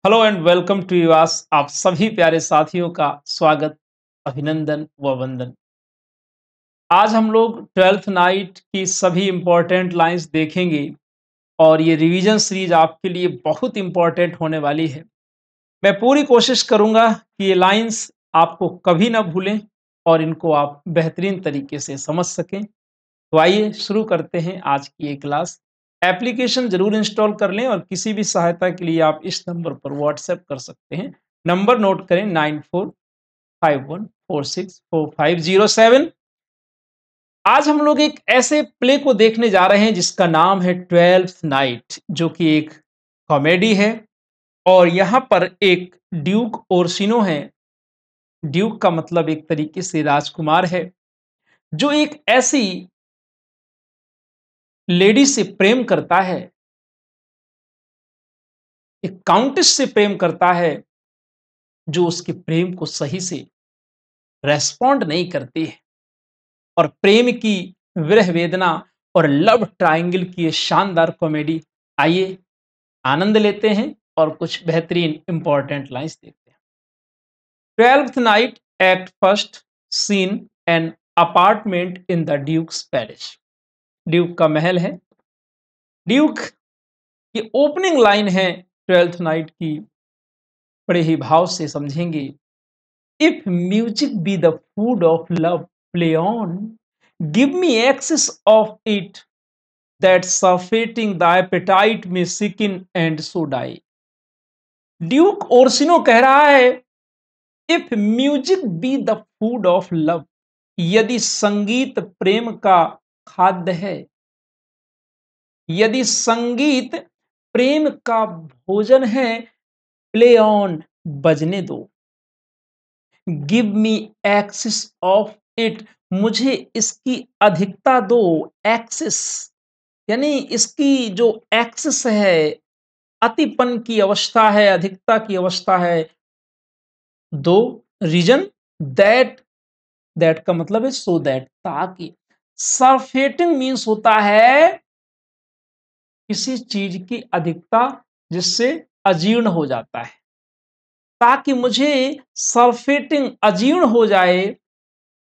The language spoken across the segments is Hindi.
हेलो एंड वेलकम टू यूआस। आप सभी प्यारे साथियों का स्वागत, अभिनंदन व वंदन। आज हम लोग ट्वेल्थ नाइट की सभी इंपॉर्टेंट लाइंस देखेंगे और ये रिवीजन सीरीज आपके लिए बहुत इंपॉर्टेंट होने वाली है। मैं पूरी कोशिश करूंगा कि ये लाइंस आपको कभी ना भूलें और इनको आप बेहतरीन तरीके से समझ सकें। तो आइए शुरू करते हैं आज की ये क्लास। एप्लीकेशन जरूर इंस्टॉल कर लें और किसी भी सहायता के लिए आप इस नंबर पर व्हाट्सएप कर सकते हैं। नंबर नोट करें 9451464507। आज हम लोग एक ऐसे प्ले को देखने जा रहे हैं जिसका नाम है ट्वेल्थ नाइट, जो कि एक कॉमेडी है। और यहाँ पर एक ड्यूक ओर्सिनो है। ड्यूक का मतलब एक तरीके से राजकुमार है, जो एक ऐसी लेडी से प्रेम करता है, एक काउंटेस से प्रेम करता है, जो उसके प्रेम को सही से रेस्पॉन्ड नहीं करती है। और प्रेम की विरह वेदना और लव ट्रायंगल की ये शानदार कॉमेडी, आइए आनंद लेते हैं और कुछ बेहतरीन इंपॉर्टेंट लाइंस देखते हैं। Twelfth night act first scene an apartment in the duke's palace. Duke का महल है। ड्यूक की ओपनिंग लाइन है ट्वेल्थ नाइट की, बड़े ही भाव से समझेंगे। If music be the food of love, play on. Give me excess of it, that suffocating the appetite may sicken and so die. Duke Orsino कह रहा है, if music be the food of love, यदि संगीत प्रेम का खाद्य है, यदि संगीत प्रेम का भोजन है, प्ले ऑन, बजने दो। Give me excess of it, मुझे इसकी अधिकता दो। एक्सेस यानी इसकी जो एक्सेस है, अतिपन की अवस्था है, अधिकता की अवस्था है। दो, रीजन, दैट, दैट का मतलब है सो दैट, ताकि। सरफेटिंग मीन्स होता है किसी चीज की अधिकता जिससे अजीर्ण हो जाता है, ताकि मुझे सरफेटिंग अजीर्ण हो जाए।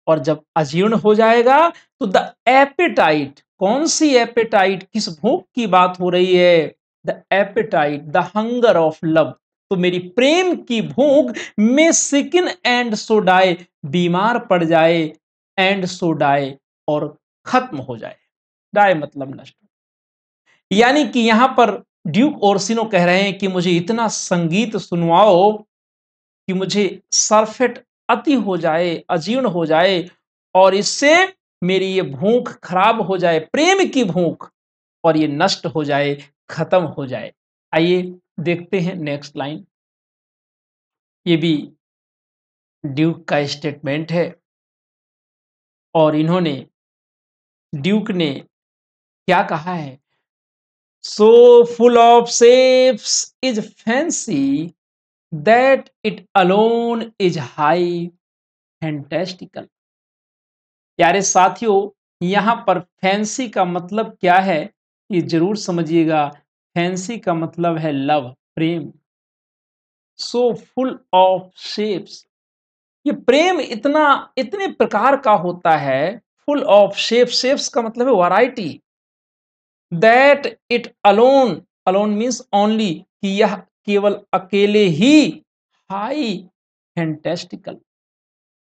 और जब अजीर्ण हो जाएगा तो द एपेटाइट, कौन सी एपेटाइट, किस भूख की बात हो रही है? The apatite, the hunger of love, तो मेरी प्रेम की भूख में सिकिन एंड सो डाई, बीमार पड़ जाए, एंड सो डाई, और खत्म हो जाए। डाई मतलब नष्ट। यानी कि यहां पर ड्यूक ओर्सिनो कह रहे हैं कि मुझे इतना संगीत सुनवाओ कि मुझे सरफेट अति हो जाए, अजीर्ण हो जाए, और इससे मेरी ये भूख खराब हो जाए, प्रेम की भूख, और ये नष्ट हो जाए, खत्म हो जाए। आइए देखते हैं नेक्स्ट लाइन। ये भी ड्यूक का स्टेटमेंट है और इन्होंने, ड्यूक ने क्या कहा है? So full of shapes is fancy that it alone is high फैंटेस्टिकल। प्यारे साथियों, यहाँ पर फैंसी का मतलब क्या है, ये जरूर समझिएगा। फैंसी का मतलब है love, Prem. So full of shapes, ये प्रेम इतना, इतने प्रकार का होता है। फुल ऑफ शेप्स, शेप्स का मतलब है variety. That it alone, alone means only, कि यह केवल अकेले ही, हाई फैंटेस्टिकल,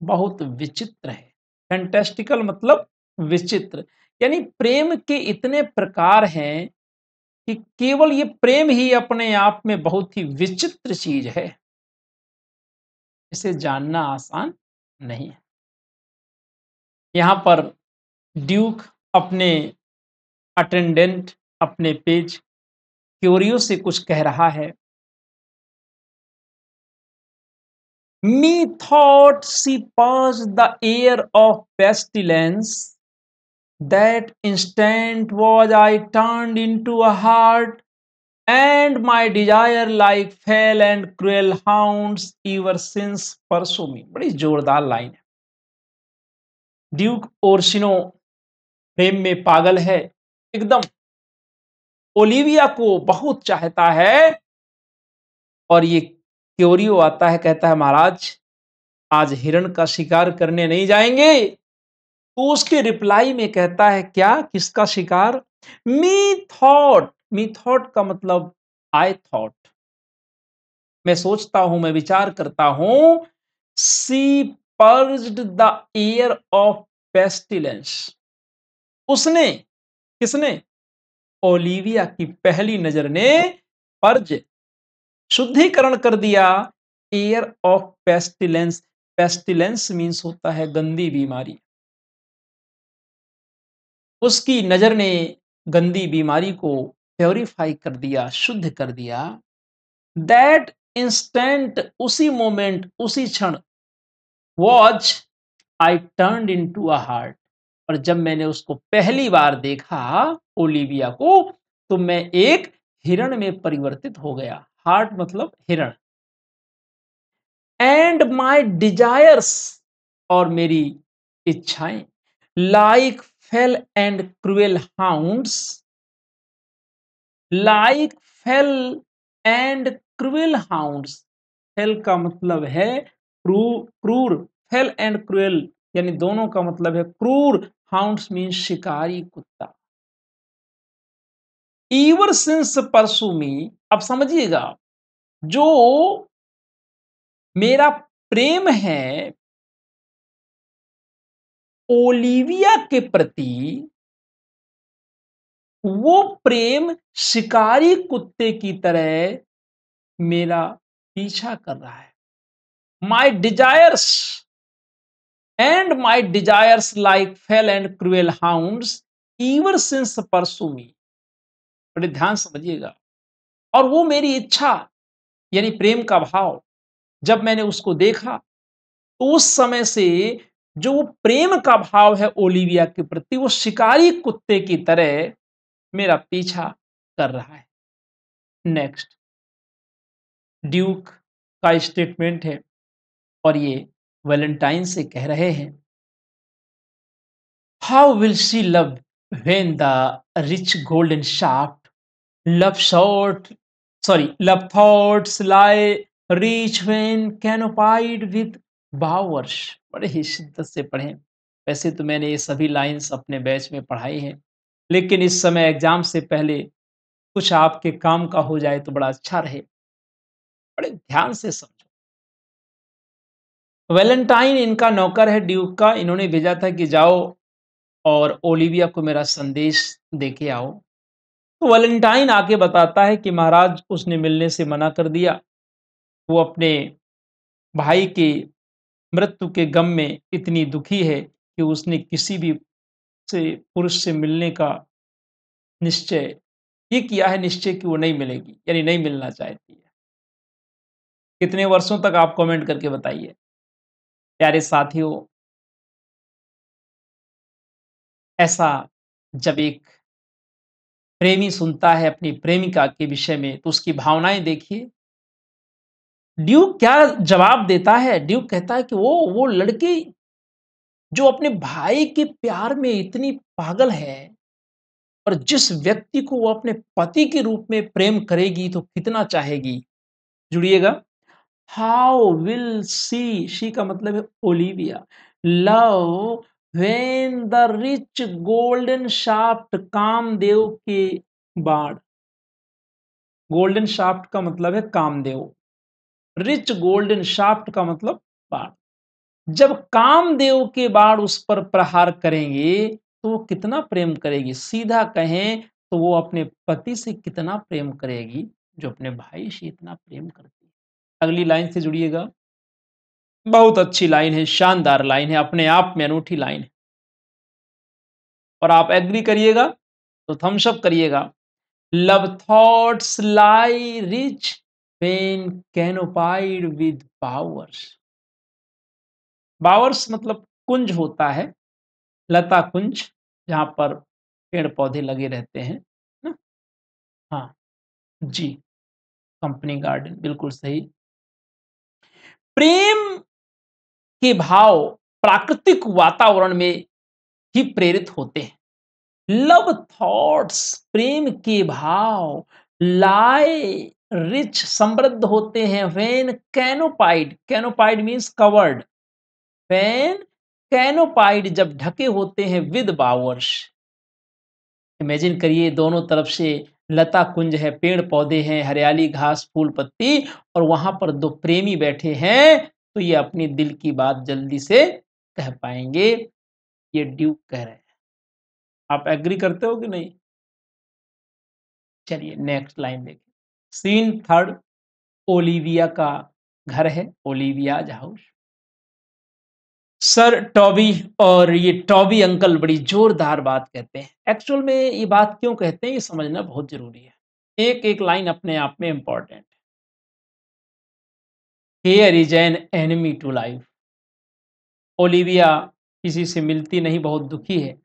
बहुत विचित्र है। फैंटेस्टिकल मतलब विचित्र, यानी प्रेम के इतने प्रकार हैं कि केवल ये प्रेम ही अपने आप में बहुत ही विचित्र चीज है, इसे जानना आसान नहीं है। यहां पर ड्यूक अपने अटेंडेंट, अपने पेज क्यूरियो से कुछ कह रहा है। Methought she passed the air of pestilence. That instant was I turned into a heart, and my desire like fell and cruel hounds ever since pursue me. बड़ी जोरदार लाइन है। ड्यूक ओर्सिनो प्रेम में पागल है, एकदम ओलिविया को बहुत चाहता है, और ये क्योरियो आता है, कहता है महाराज आज हिरण का शिकार करने नहीं जाएंगे। तो उसके रिप्लाई में कहता है क्या, किसका शिकार? मी थॉट, मी थॉट का मतलब आई थॉट, मैं सोचता हूं, मैं विचार करता हूं। सी पर्ज्ड द एयर ऑफ पेस्टिलेंस, उसने, किसने? ओलिविया की पहली नजर ने पर्ज, शुद्धिकरण कर दिया air of pestilence. Pestilence means होता है गंदी बीमारी। उसकी नजर ने गंदी बीमारी को प्योरीफाई कर दिया, शुद्ध कर दिया। दैट इंस्टेंट, उसी मोमेंट, उसी क्षण, watch I turn in to a heart, और जब मैंने उसको पहली बार देखा, ओलिविया को, तो मैं एक हिरण में परिवर्तित हो गया। हार्ट मतलब हिरण। एंड माई डिजायर्स, और मेरी इच्छाएं, like fell and cruel hounds, like fell and cruel hounds. Fail का मतलब है क्रूर, फेल एंड क्रूएल यानी दोनों का मतलब है क्रूर। हाउंड्स मीन शिकारी कुत्ता। ईवर सिंस परसू मी, अब समझिएगा, जो मेरा प्रेम है ओलिविया के प्रति, वो प्रेम शिकारी कुत्ते की तरह मेरा पीछा कर रहा है। My desires, and my desires like fell and cruel hounds ever since pursue me. बड़े ध्यान समझिएगा। और वो मेरी इच्छा यानी प्रेम का भाव, जब मैंने उसको देखा, तो उस समय से जो वो प्रेम का भाव है ओलिविया के प्रति, वो शिकारी कुत्ते की तरह मेरा पीछा कर रहा है। नेक्स्ट, ड्यूक का स्टेटमेंट है, और ये वैलेंटाइन से कह रहे हैं, how will she love when the rich golden shaft love short, sorry, love thoughts lie rich when canopied with bowers. बड़े ही शिद्दत से पढ़ें। वैसे तो मैंने ये सभी लाइंस अपने बैच में पढ़ाई हैं, लेकिन इस समय एग्जाम से पहले कुछ आपके काम का हो जाए तो बड़ा अच्छा रहे। बड़े ध्यान से समझो। वैलेंटाइन इनका नौकर है ड्यूक का, इन्होंने भेजा था कि जाओ और ओलिविया को मेरा संदेश देके आओ। तो वैलेंटाइन आके बताता है कि महाराज उसने मिलने से मना कर दिया। वो अपने भाई के मृत्यु के गम में इतनी दुखी है कि उसने किसी भी से पुरुष से मिलने का निश्चय ये किया है, निश्चय कि वो नहीं मिलेगी, यानी नहीं मिलना चाहती है। कितने वर्षों तक आप कमेंट करके बताइए। प्यारे साथियों, ऐसा जब एक प्रेमी सुनता है अपनी प्रेमिका के विषय में, तो उसकी भावनाएं देखिए। ड्यूक क्या जवाब देता है? ड्यूक कहता है कि वो लड़की जो अपने भाई के प्यार में इतनी पागल है, और जिस व्यक्ति को वो अपने पति के रूप में प्रेम करेगी तो कितना चाहेगी। जुड़िएगा। हाउ विल सी, शी का मतलब है Olivia, love when the rich golden shaft, Kamdev के बाण। गोल्डन शाफ्ट का मतलब है कामदेव, रिच गोल्डन शाफ्ट का मतलब बाण। जब कामदेव के बाण उस पर प्रहार करेंगे तो वो कितना प्रेम करेगी। सीधा कहें तो वो अपने पति से कितना प्रेम करेगी जो अपने भाई से इतना प्रेम करती है। अगली लाइन से जुड़िएगा। बहुत अच्छी लाइन है, शानदार लाइन है, अपने आप में अनूठी लाइन है, और आप एग्री करिएगा तो थम्स अप करिएगा। Love thoughts lie rich when canopied with powers. Bowers मतलब कुंज होता है, लता कुंज, जहाँ पर पेड़-पौधे लगे रहते हैं, है ना? हाँ, जी, कंपनी गार्डन, बिल्कुल सही। प्रेम के भाव प्राकृतिक वातावरण में ही प्रेरित होते हैं। लव थॉट्स, प्रेम के भाव लाई रिच समृद्ध होते हैं, व्हेन कैनोपाइड, कैनोपाइड मीन्स कवर्ड, व्हेन कैनोपाइड जब ढके होते हैं विद बावर्स। इमेजिन करिए दोनों तरफ से लता कुंज है, पेड़ पौधे हैं, हरियाली घास फूल पत्ती, और वहां पर दो प्रेमी बैठे हैं, तो ये अपनी दिल की बात जल्दी से कह पाएंगे। ये ड्यूक कह रहे हैं। आप एग्री करते हो कि नहीं? चलिए नेक्स्ट लाइन देखिए। सीन थर्ड, ओलिविया का घर है, ओलिवियाज हाउस। सर टॉबी और ये टॉबी अंकल बड़ी जोरदार बात कहते हैं। एक्चुअल में ये बात क्यों कहते हैं, ये समझना बहुत जरूरी है। एक एक लाइन अपने आप में इंपॉर्टेंट है। Here is an enemy to life. Olivia किसी से मिलती नहीं, बहुत दुखी है।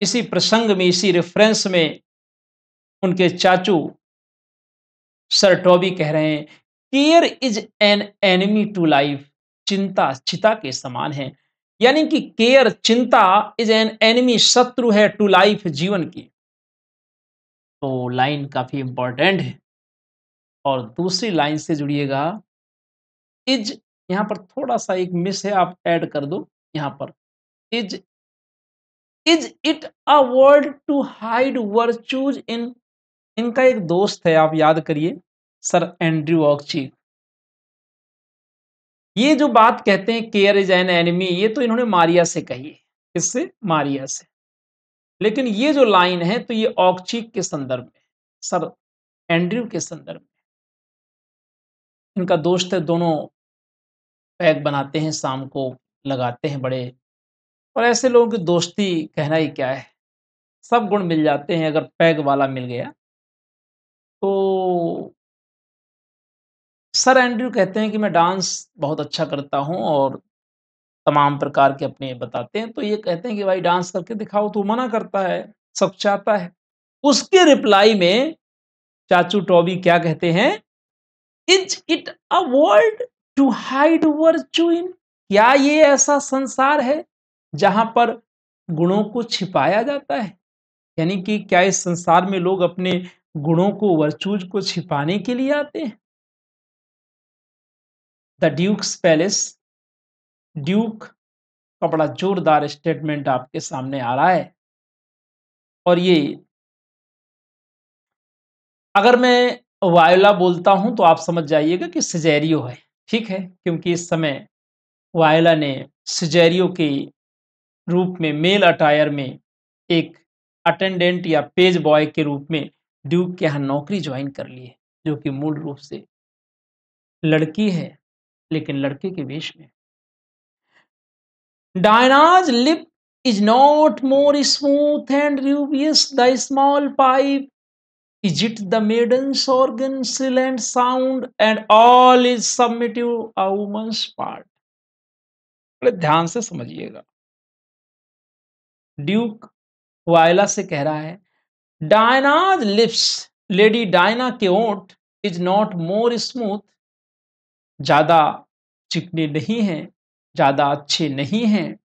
इसी प्रसंग में, इसी रेफरेंस में उनके चाचू सर टॉबी कह रहे हैं, care is an enemy to life. चिंता चिता के समान है, यानी कि केयर चिंता इज एन एनिमी शत्रु है टू लाइफ जीवन की। तो लाइन काफी इंपॉर्टेंट है। और दूसरी लाइन से जुड़िएगा। इज, यहां पर थोड़ा सा एक मिस है, आप ऐड कर दो यहां पर। Is it a word to hide virtues in. इनका एक दोस्त है, आप याद करिए, सर एंड्रयू ऑक्ची। ये जो बात कहते हैं केयर इज एन एनिमी, ये तो इन्होंने मारिया से कही है। किससे? मारिया से। लेकिन ये जो लाइन है तो ये ऑक्चीक के संदर्भ में, सर एंड्रयू के संदर्भ में। इनका दोस्त है, दोनों पैक बनाते हैं, शाम को लगाते हैं बड़े। और ऐसे लोगों की दोस्ती कहना ही क्या है, सब गुण मिल जाते हैं अगर पैग वाला मिल गया। तो सर एंड्रयू कहते हैं कि मैं डांस बहुत अच्छा करता हूँ, और तमाम प्रकार के अपने बताते हैं। तो ये कहते हैं कि भाई डांस करके दिखाओ, तो मना करता है, सचाता है। उसके रिप्लाई में चाचू टॉबी क्या कहते हैं? Is it a world to hide virtue in. क्या ये ऐसा संसार है जहां पर गुणों को छिपाया जाता है? यानी कि क्या इस संसार में लोग अपने गुणों को, वर्चूज को छिपाने के लिए आते हैं? The duke's palace. ड्यूक का बड़ा जोरदार स्टेटमेंट आपके सामने आ रहा है। और ये, अगर मैं वायोला बोलता हूं तो आप समझ जाइएगा कि सिजेरियो है। ठीक है, क्योंकि इस समय वायोला ने सिजेरियो के रूप में, मेल अटायर में, एक अटेंडेंट या पेज बॉय के रूप में ड्यूक के यहाँ नौकरी ज्वाइन कर ली है, जो कि मूल रूप से लड़की है, लेकिन लड़के के वेश में। डायनाज lip is not more smooth and rubious, the small pipe. Is it the maiden's organ, shrill and sound, and all is submissive a woman's part? बड़े ध्यान से समझिएगा। ड्यूक वायला से कह रहा है, डायनाज लिप्स, लेडी डायना के ओंठ, इज नॉट मोर स्मूथ, ज्यादा चिकने नहीं हैं, ज्यादा अच्छे नहीं हैं,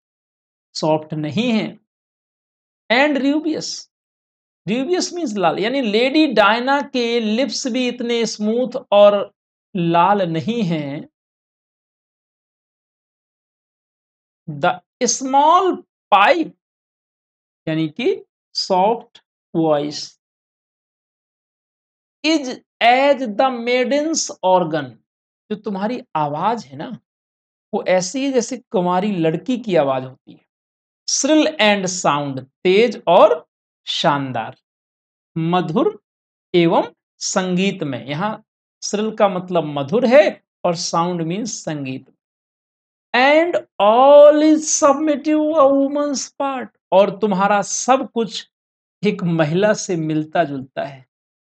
सॉफ्ट नहीं हैं, एंड र्यूबियस। र्यूबियस मीन्स लाल, यानी लेडी डायना के लिप्स भी इतने स्मूथ और लाल नहीं हैं। द स्मॉल पाइप, यानी कि soft voice, is as the maiden's organ. जो तुम्हारी आवाज है ना, वो ऐसी है जैसे कुमारी लड़की की आवाज होती है। श्रिल एंड साउंड, तेज और शानदार, मधुर एवं संगीत में। यहां श्रिल का मतलब मधुर है, और साउंड मीन्स संगीत। And all is submissive a women's part, और तुम्हारा सब कुछ एक महिला से मिलता जुलता है।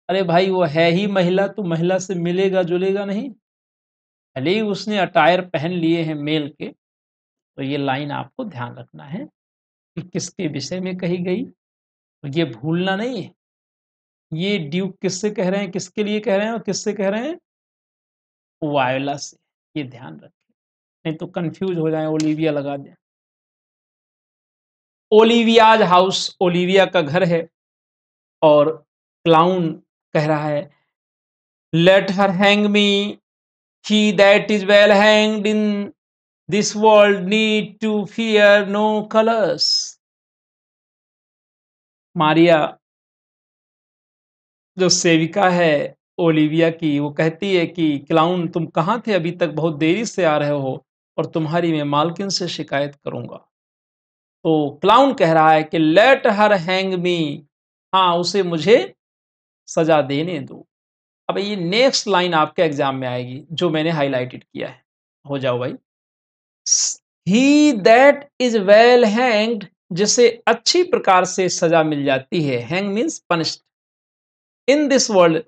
अरे भाई, वो है ही महिला, तो महिला से मिलेगा जुलेगा नहीं? भले ही उसने अटायर पहन लिए हैं मेल के। तो ये लाइन आपको ध्यान रखना है कि किसके विषय में कही गई, और ये भूलना नहीं है। ये ड्यूक किससे कह रहे हैं, किसके लिए कह रहे हैं, और किससे कह रहे हैं? वायोला से। ये ध्यान रखें, नहीं तो कंफ्यूज हो जाए, ओलिविया लगा दें। ओलिवियाज हाउस, ओलिविया का घर है। और क्लाउन कह रहा है let her hang me, he that is well hanged in this world need to fear no colours. Maria जो सेविका है ओलिविया की, वो कहती है कि क्लाउन तुम कहाँ थे अभी तक, बहुत देरी से आ रहे हो और तुम्हारी मैं मालकिन से शिकायत करूंगा। तो क्लाउन कह रहा है कि लेट हर हैंग मी, हाँ उसे मुझे सजा देने दो। अब ये नेक्स्ट लाइन आपके एग्जाम में आएगी जो मैंने हाईलाइटेड किया है, हो जाओ भाई। ही दैट इज वेल हैंग्ड, जिसे अच्छी प्रकार से सजा मिल जाती है, hang means punished, in this world,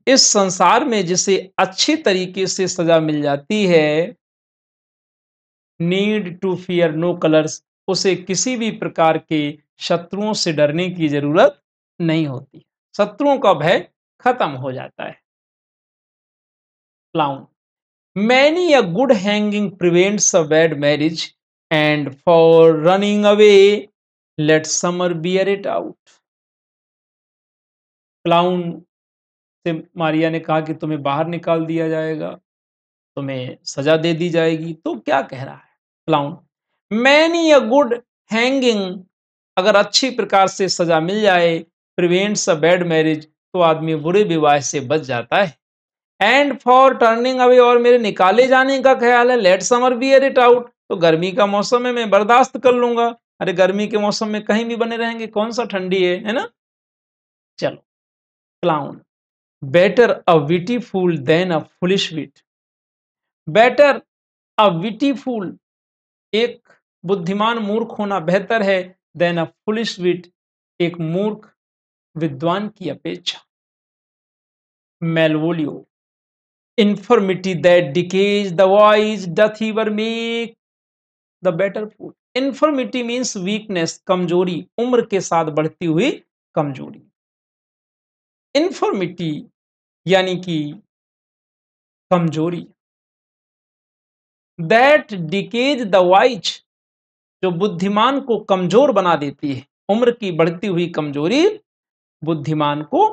इस संसार में जिसे अच्छी तरीके से सजा मिल जाती है, need to fear no colours, उसे किसी भी प्रकार के शत्रुओं से डरने की जरूरत नहीं होती, शत्रुओं का भय खत्म हो जाता है। Clown many a good hanging prevents a bad marriage and for running away let summer bear it out. Clown से मारिया ने कहा कि तुम्हें बाहर निकाल दिया जाएगा, तुम्हें सजा दे दी जाएगी। तो क्या कह रहा है clown, many a good hanging, अगर अच्छी प्रकार से सजा मिल जाए, प्रिवेंट्स अ बैड मैरिज, तो आदमी बुरे विवाह से बच जाता है। एंड फॉर टर्निंग अवे, और मेरे निकाले जाने का ख्याल है, let summer bear it out, तो गर्मी का मौसम है मैं बर्दाश्त कर लूंगा। अरे गर्मी के मौसम में कहीं भी बने रहेंगे, कौन सा ठंडी है ना। चलो clown better a witty fool than a foolish wit, better a witty fool, एक बुद्धिमान मूर्ख होना बेहतर है, देन अ फुलिश विट, एक मूर्ख विद्वान की अपेक्षा। मेलवोलियो infirmity that decays the wise doth ever make the better fool। infirmity means weakness, कमजोरी, उम्र के साथ बढ़ती हुई कमजोरी। infirmity यानी कि कमजोरी, that decays the wise, जो बुद्धिमान को कमजोर बना देती है। उम्र की बढ़ती हुई कमजोरी बुद्धिमान को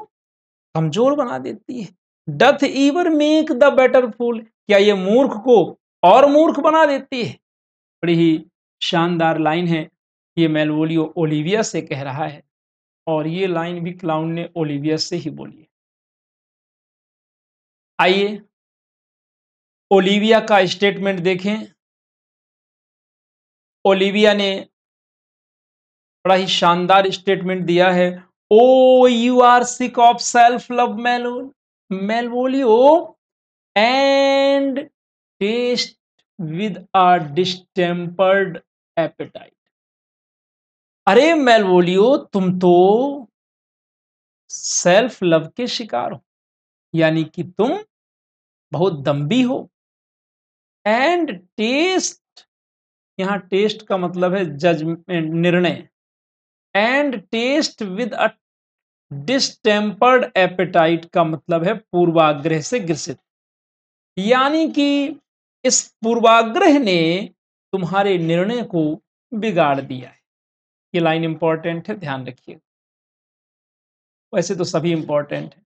कमजोर बना देती है। Doth ever make the better fool, क्या ये मूर्ख को और मूर्ख बना देती है। बड़ी ही शानदार लाइन है, ये मेलवोलियो ओलिविया से कह रहा है, और ये लाइन भी क्लाउन ने ओलिविया से ही बोली है। आइए ओलिविया का स्टेटमेंट देखें। ओलिविया ने बड़ा ही शानदार स्टेटमेंट दिया है। Oh you are sick of self love Malvolio and taste with a distempered appetite. अरे मेलवोलियो तुम तो सेल्फ लव के शिकार हो, यानी कि तुम बहुत दम्भी हो। एंड टेस्ट, यहां टेस्ट का मतलब है जजमेंट, निर्णय। And taste with a distempered appetite का मतलब है पूर्वाग्रह से ग्रसित, यानी कि इस पूर्वाग्रह ने तुम्हारे निर्णय को बिगाड़ दिया है। ये लाइन इंपॉर्टेंट है, ध्यान रखिए, वैसे तो सभी इंपॉर्टेंट है।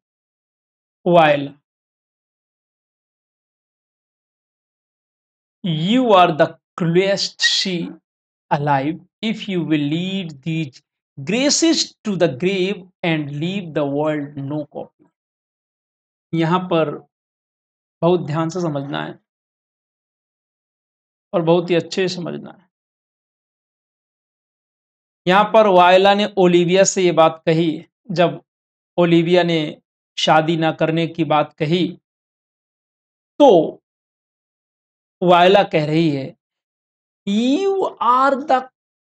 While you are the cruelest she alive if you will lead these graces to the grave and leave the world no copy। यहां पर बहुत ध्यान से समझना है और बहुत ही अच्छे से समझना है। यहां पर वायला ने ओलिविया से ये बात कही, जब ओलिविया ने शादी ना करने की बात कही, तो वायला कह रही है you are the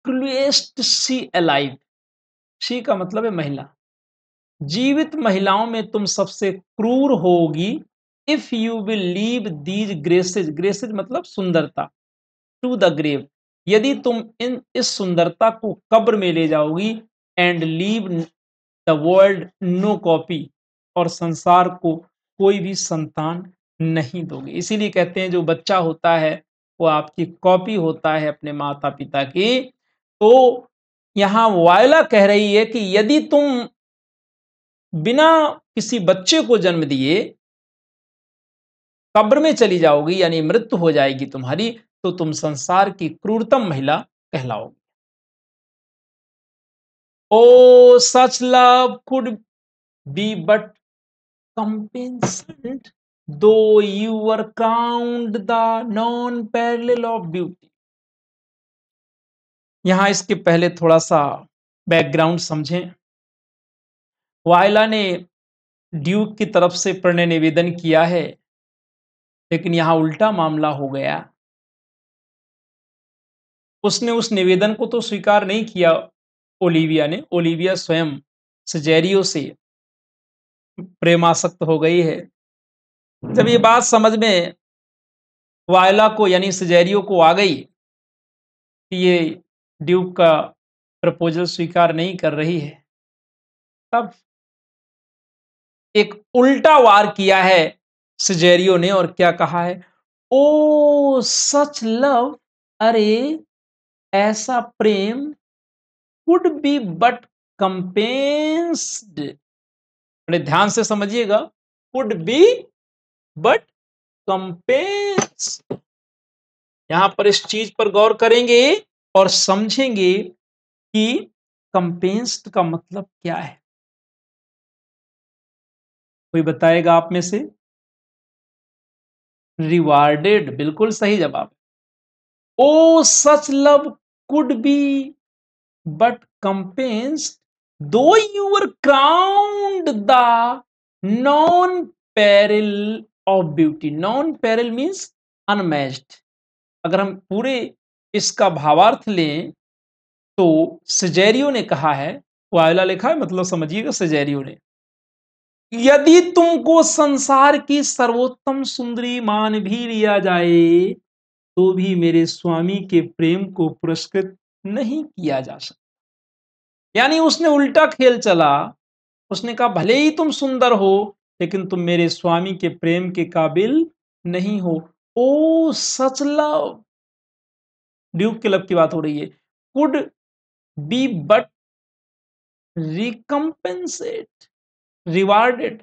cruellest she alive. She का मतलब है महिला, जीवित महिलाओं में तुम सबसे क्रूर होगी। If you will leave these graces, graces मतलब सुंदरता, टू द ग्रेव, यदि तुम इन इस सुंदरता को कब्र में ले जाओगी। And leave the world no copy, और संसार को कोई भी संतान नहीं दोगे। इसीलिए कहते हैं जो बच्चा होता है वो आपकी कॉपी होता है अपने माता पिता की। तो यहां वायला कह रही है कि यदि तुम बिना किसी बच्चे को जन्म दिए कब्र में चली जाओगी यानी मृत्यु हो जाएगी तुम्हारी, तो तुम संसार की क्रूरतम महिला कहलाओगी। Oh such love could be but compensant though you were crowned the non-parallel of beauty। यहां इसके पहले थोड़ा सा बैकग्राउंड समझें। वायला ने ड्यूक की तरफ से प्रणय निवेदन किया है, लेकिन यहां उल्टा मामला हो गया। उसने उस निवेदन को तो स्वीकार नहीं किया ओलिविया ने। ओलिविया स्वयं सजेरियो से प्रेमासक्त हो गई है। जब ये बात समझ में वायला को यानी सजेरियो को आ गई कि ये ड्यूक का प्रपोजल स्वीकार नहीं कर रही है, तब एक उल्टा वार किया है सजेरियो ने और क्या कहा है, ओ सच लव, अरे ऐसा प्रेम, कुड बी बट कंपेंस्ड, बड़े ध्यान से समझिएगा, कुड बी बट कंपेंस। यहां पर इस चीज पर गौर करेंगे और समझेंगे कि कंपेंस्ड का मतलब क्या है। कोई बताएगा आप में से? रिवार्डेड, बिल्कुल सही जवाब। ओ such love could be but कंपेंस्ड दो you were crowned the non peril of beauty. Non peril means unmatched. अगर हम पूरे इसका भावार्थ लें तो सजेरियो ने कहा है, वायला लिखा है मतलब समझिएगा सजेरियो ने, यदि तुमको संसार की सर्वोत्तम सुंदरी मान भी लिया जाए तो भी मेरे स्वामी के प्रेम को पुरस्कृत नहीं किया जा सकता। यानी उसने उल्टा खेल चला। उसने कहा भले ही तुम सुंदर हो लेकिन तुम मेरे स्वामी के प्रेम के काबिल नहीं हो। ओ सच लव, ड्यूक के लव की बात हो रही है, कुड बी बट रिकम्पेंसेट, रिवार्डेड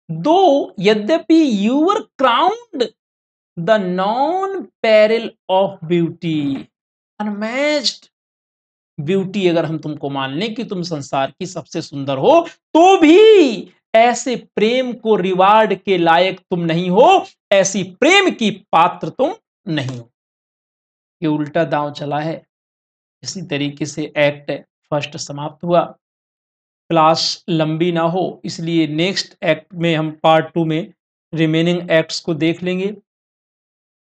दो, यद्यपि you were crowned the non peril of beauty. Unmatched beauty अगर हम तुमको मान लें कि तुम संसार की सबसे सुंदर हो, तो भी ऐसे प्रेम को रिवार्ड के लायक तुम नहीं हो, ऐसी प्रेम की पात्र तुम नहीं हो। ये उल्टा दांव चला है। इसी तरीके से एक्ट फर्स्ट समाप्त हुआ। क्लास लंबी ना हो इसलिए नेक्स्ट एक्ट में हम पार्ट 2 में रिमेनिंग एक्ट्स को देख लेंगे।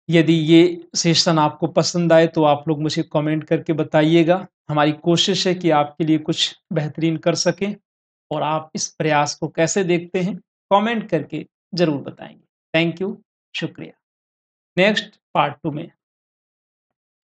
यदि ये सेशन आपको पसंद आए तो आप लोग मुझे कमेंट करके बताइएगा। हमारी कोशिश है कि आपके लिए कुछ बेहतरीन कर सकें और आप इस प्रयास को कैसे देखते हैं कमेंट करके ज़रूर बताएंगे। थैंक यू, शुक्रिया। नेक्स्ट पार्ट 2 में